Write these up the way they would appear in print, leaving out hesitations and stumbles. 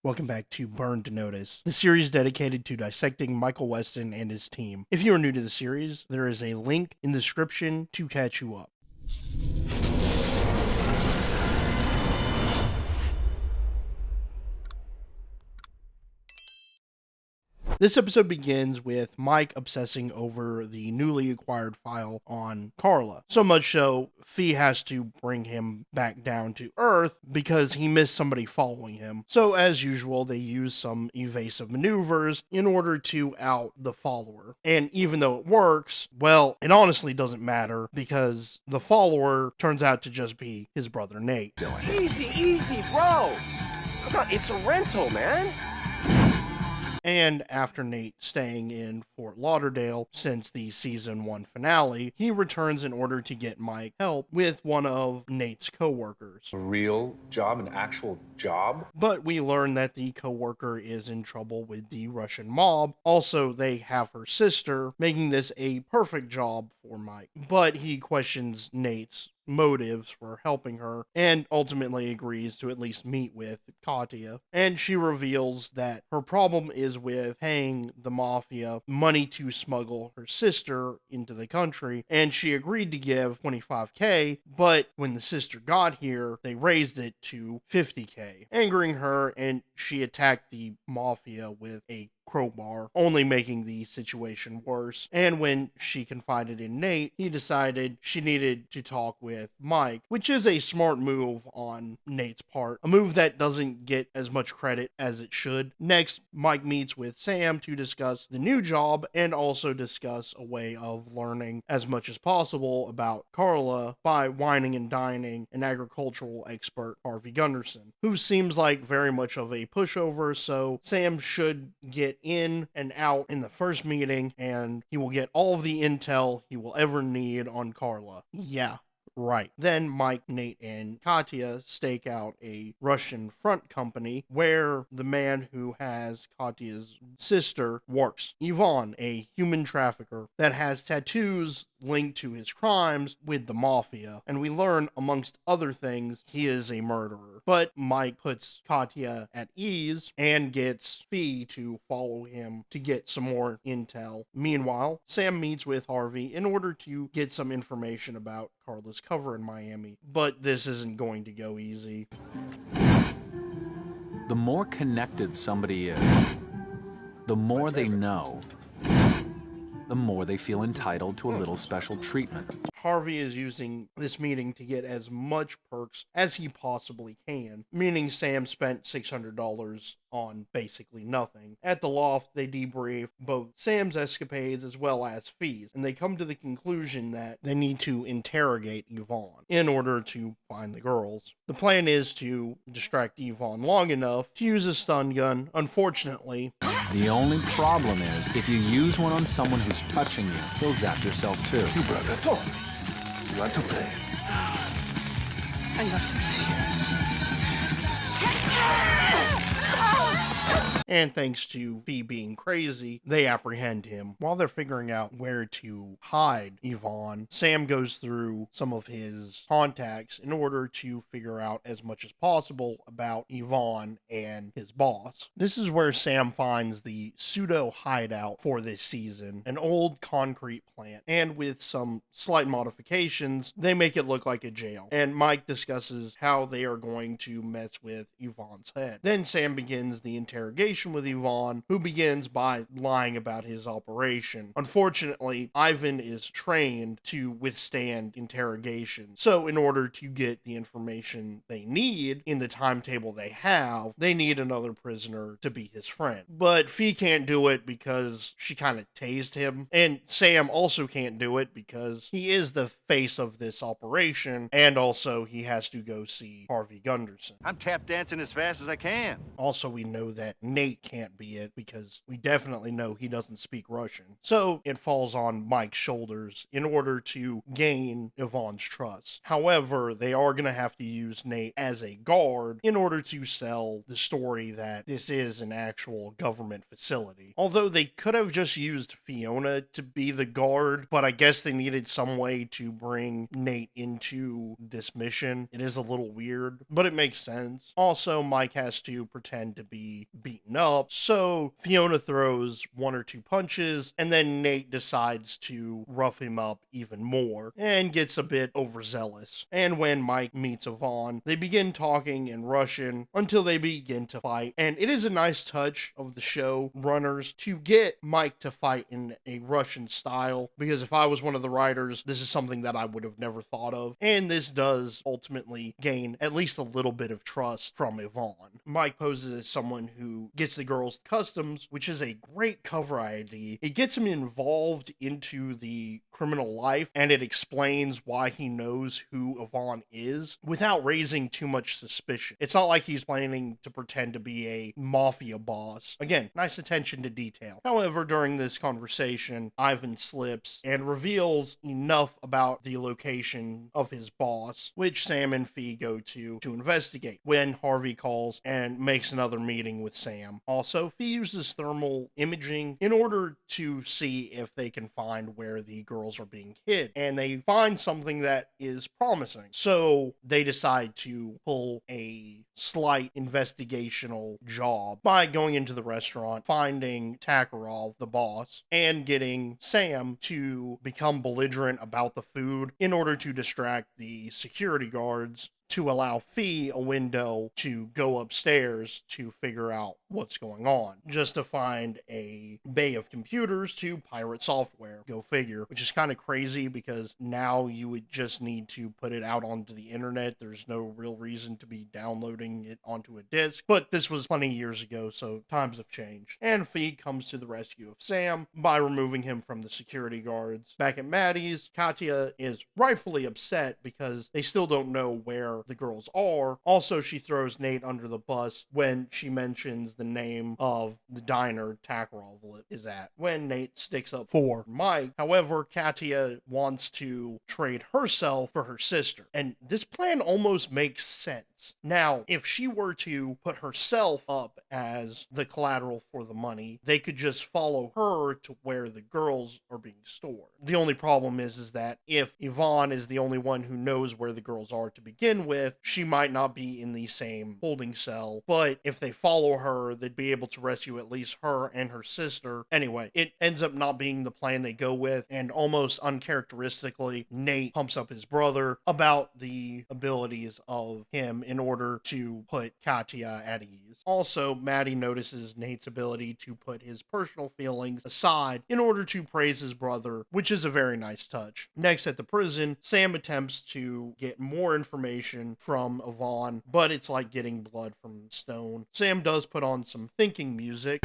Welcome back to Burn to Notice, the series dedicated to dissecting Michael Weston and his team. If you are new to the series, there is a link in the description to catch you up. This episode begins with Mike obsessing over the newly acquired file on Carla. So much so, Fee has to bring him back down to Earth because he missed somebody following him. So as usual, they use some evasive maneuvers in order to out the follower. And even though it works, well, it honestly doesn't matter because the follower turns out to just be his brother Nate. Easy, bro. It's a rental, man. And after Nate staying in Fort Lauderdale since the season 1 finale, he returns in order to get Mike help with one of Nate's co-workers. A real job, an actual job? But we learn that the co-worker is in trouble with the Russian mob. Also, they have her sister, making this a perfect job for Mike. But he questions Nate's motives for helping her and ultimately agrees to at least meet with Katya. And she reveals that her problem is with paying the mafia money to smuggle her sister into the country, and she agreed to give $25K, but when the sister got here, they raised it to $50K, angering her, and she attacked the mafia with a crowbar, only making the situation worse. And when she confided in Nate, he decided she needed to talk with Mike, which is a smart move on Nate's part, a move that doesn't get as much credit as it should. Next, Mike meets with Sam to discuss the new job and also discuss a way of learning as much as possible about Carla by whining and dining an agricultural expert, Harvey Gunderson, who seems like very much of a pushover, so Sam should get in and out in the first meeting, and he will get all of the intel he will ever need on Carla. Yeah. Right. Then Mike, Nate, and Katya stake out a Russian front company where the man who has Katya's sister works. Ivan, a human trafficker that has tattoos linked to his crimes with the mafia. And we learn, amongst other things, he is a murderer. But Mike puts Katya at ease and gets Fee to follow him to get some more intel. Meanwhile, Sam meets with Harvey in order to get some information about Carla's cover in Miami, but this isn't going to go easy. The more connected somebody is, the more they know, the more they feel entitled to a little special treatment. Harvey is using this meeting to get as much perks as he possibly can, meaning Sam spent $600 on basically nothing. At the loft, they debrief both Sam's escapades as well as Fee's, and they come to the conclusion that they need to interrogate Yvonne in order to find the girls. The plan is to distract Yvonne long enough to use a stun gun. Unfortunately, the only problem is, if you use one on someone who's touching you, you'll zap yourself too. You brother, talk. You want to play? I love to play. and thanks to Fee being crazy, they apprehend him. While they're figuring out where to hide Yvonne, Sam goes through some of his contacts in order to figure out as much as possible about Yvonne and his boss. This is where Sam finds the pseudo hideout for this season, an old concrete plant, and with some slight modifications, they make it look like a jail. And Mike discusses how they are going to mess with Yvonne's head. Then Sam begins the interrogation with Yvonne, who begins by lying about his operation. Unfortunately, Ivan is trained to withstand interrogation, so in order to get the information they need in the timetable they have, they need another prisoner to be his friend. But Fee can't do it because she kind of tased him, and Sam also can't do it because he is the face of this operation, and also he has to go see Harvey Gunderson. I'm tap dancing as fast as I can. Also, we know that Nate Nate can't be it because we definitely know he doesn't speak Russian. So it falls on Mike's shoulders in order to gain Yvonne's trust. However, they are going to have to use Nate as a guard in order to sell the story that this is an actual government facility. Although they could have just used Fiona to be the guard, but I guess they needed some way to bring Nate into this mission. It is a little weird, but it makes sense. Also, Mike has to pretend to be beaten up, so Fiona throws one or two punches, and then Nate decides to rough him up even more and gets a bit overzealous. And when Mike meets Yvonne, they begin talking in Russian until they begin to fight. And it is a nice touch of the show runners to get Mike to fight in a Russian style, because if I was one of the writers, this is something that I would have never thought of. And this does ultimately gain at least a little bit of trust from Yvonne. Mike poses as someone who gets the girls customs, which is a great cover ID. It gets him involved into the criminal life, and it explains why he knows who Yvonne is without raising too much suspicion. It's not like he's planning to pretend to be a mafia boss. Again, nice attention to detail. However, during this conversation, Ivan slips and reveals enough about the location of his boss, which Sam and Fee go to investigate when Harvey calls and makes another meeting with Sam. Also, Fee uses thermal imaging in order to see if they can find where the girls are being hid, and they find something that is promising. So they decide to pull a slight investigational job by going into the restaurant, finding Takarov, the boss, and getting Sam to become belligerent about the food in order to distract the security guards, to allow Fee a window to go upstairs to figure out what's going on, just to find a bay of computers to pirate software. Go figure, which is kind of crazy because now you would just need to put it out onto the internet. There's no real reason to be downloading it onto a disc, but this was plenty years ago, so times have changed. And Fee comes to the rescue of Sam by removing him from the security guards. Back at Maddie's, Katya is rightfully upset because they still don't know where the girls are. Also, she throws Nate under the bus when she mentions the name of the diner Takarov is at, when Nate sticks up for Mike. However, Katya wants to trade herself for her sister, and this plan almost makes sense. Now, if she were to put herself up as the collateral for the money, they could just follow her to where the girls are being stored. The only problem is that if Yvonne is the only one who knows where the girls are to begin with, she might not be in the same holding cell, but if they follow her, they'd be able to rescue at least her and her sister. Anyway, it ends up not being the plan they go with, and almost uncharacteristically, Nate pumps up his brother about the abilities of him in order to put Katya at ease. Also, Maddie notices Nate's ability to put his personal feelings aside in order to praise his brother, which is a very nice touch. Next, at the prison, Sam attempts to get more information from Yvonne, but it's like getting blood from stone. Sam does put on some thinking music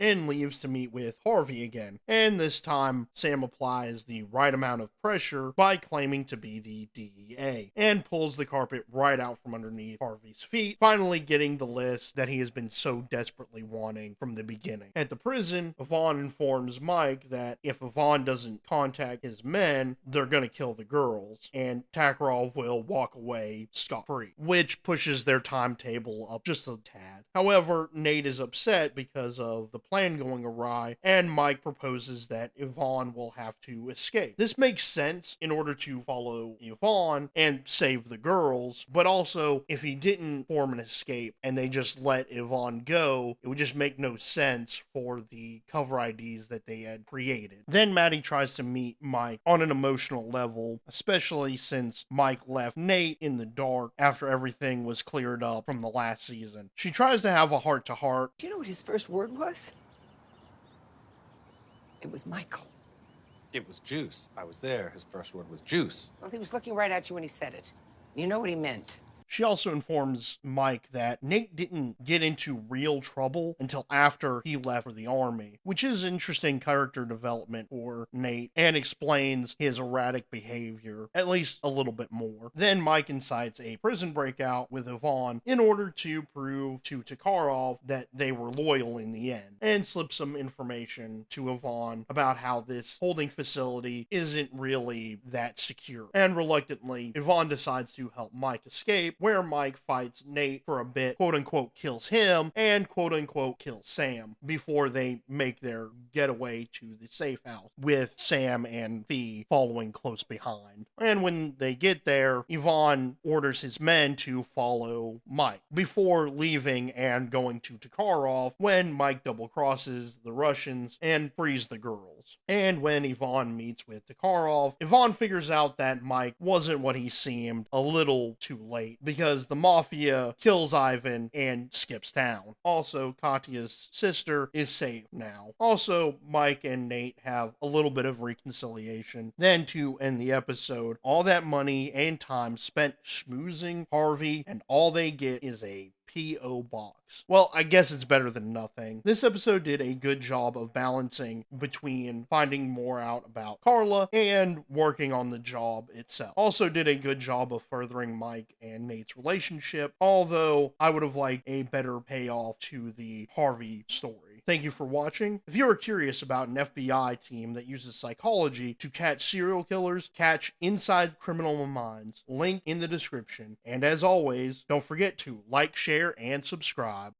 and leaves to meet with Harvey again. And this time, Sam applies the right amount of pressure by claiming to be the DEA and pulls the carpet right out from underneath Harvey's feet, finally getting the list that he has been so desperately wanting from the beginning. At the prison, Yvonne informs Mike that if Yvonne doesn't contact his men, they're gonna kill the girls, and Takarov will walk away scot-free, which pushes their timetable up just a tad. However, Nate is upset because of the plan going awry, and Mike proposes that Yvonne will have to escape. This makes sense in order to follow Yvonne and save the girls, but also if he didn't form an escape and they just let Yvonne go, it would just make no sense for the cover IDs that they had created. Then Maddie tries to meet Mike on an emotional level, especially since Mike left Nate in the dark after everything was cleared up from the last season. She tries to have a heart-to-heart. Do you know what his first word was? It was Michael. It was juice. I was there. His first word was juice. Well, he was looking right at you when he said it. You know what he meant. She also informs Mike that Nate didn't get into real trouble until after he left for the army, which is interesting character development for Nate and explains his erratic behavior at least a little bit more. Then Mike incites a prison breakout with Yvonne in order to prove to Tokarov that they were loyal in the end, and slips some information to Yvonne about how this holding facility isn't really that secure. And reluctantly, Yvonne decides to help Mike escape, where Mike fights Nate for a bit, quote unquote kills him, and quote unquote kills Sam before they make their getaway to the safe house, with Sam and Fee following close behind. And when they get there, Yvonne orders his men to follow Mike before leaving and going to Tokarov, when Mike double crosses the Russians and frees the girls. And when Yvonne meets with Tokarov, Yvonne figures out that Mike wasn't what he seemed a little too late, because the Mafia kills Ivan and skips town. Also, Katya's sister is safe now. Also, Mike and Nate have a little bit of reconciliation. Then, to end the episode, all that money and time spent schmoozing Harvey, and all they get is a P.O. box. Well, I guess it's better than nothing. This episode did a good job of balancing between finding more out about Carla and working on the job itself. Also did a good job of furthering Mike and Nate's relationship, although I would have liked a better payoff to the Harvey story. Thank you for watching. If you are curious about an FBI team that uses psychology to catch serial killers, catch inside criminal minds, link in the description. And as always, don't forget to like, share, and subscribe.